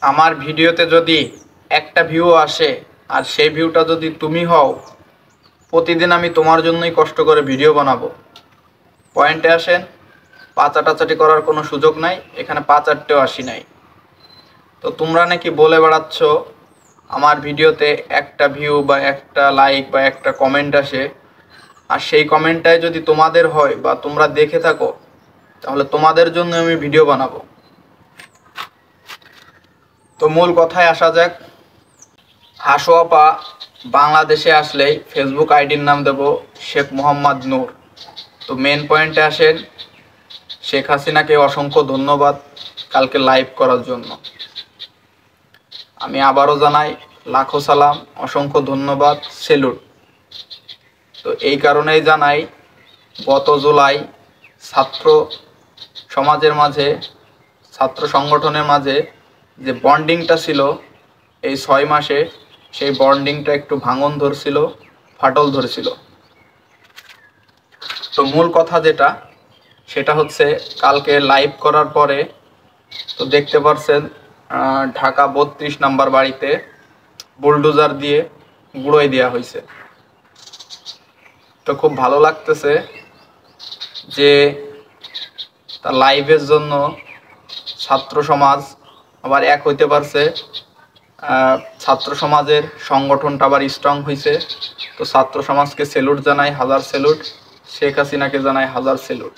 আমার ভিডিওতে যদি একটা ভিউ আসে আর সেই ভিউটা যদি তুমি হও, প্রতিদিন আমি তোমার জন্যই কষ্ট করে ভিডিও বানাবো। পয়েন্টে আসেন। পাচাটাচাটি করার কোনো সুযোগ নাই, এখানে পাচারটেও আসি নাই। তো তোমরা নাকি বলে বেড়াচ্ছ আমার ভিডিওতে একটা ভিউ বা একটা লাইক বা একটা কমেন্ট আসে, আর সেই কমেন্টটাই যদি তোমাদের হয় বা তোমরা দেখে থাকো, তাহলে তোমাদের জন্য আমি ভিডিও বানাবো। তো মূল কথায় আসা যাক। হাসো আপা বাংলাদেশে আসলেই ফেসবুক আইডির নাম দেব শেখ মোহাম্মদ নূর। তো মেন পয়েন্টে আসেন। শেখ হাসিনাকে অসংখ্য ধন্যবাদ কালকে লাইভ করার জন্য। আমি আবারও জানাই লাখো সালাম, অসংখ্য ধন্যবাদ, সেলুট। তো এই কারণেই জানাই, গত জুলাই ছাত্র সমাজের মাঝে, ছাত্র সংগঠনের মাঝে যে বন্ডিংটা ছিল এই 6 মাসে, সেই বন্ডিংটা একটু ভাঙন ধরছিল, ফাটল ধরছিল। তো মূল কথা যেটা, সেটা হচ্ছে কালকে লাইভ করার পরে তো দেখতে পারছেন ঢাকা 32 নাম্বার বাড়িতে বুলডোজার দিয়ে গুঁড়োই দেওয়া হয়েছে। তো খুব ভালো লাগতেছে যে তার লাইভের জন্য ছাত্র সমাজ আবার এক হইতে পারছে, ছাত্র সমাজের সংগঠনটা আবার স্ট্রং হয়েছে। তো ছাত্র সমাজকে সেলুট জানাই, হাজার সেলুট। শেখ হাসিনাকে জানাই হাজার সেলুট।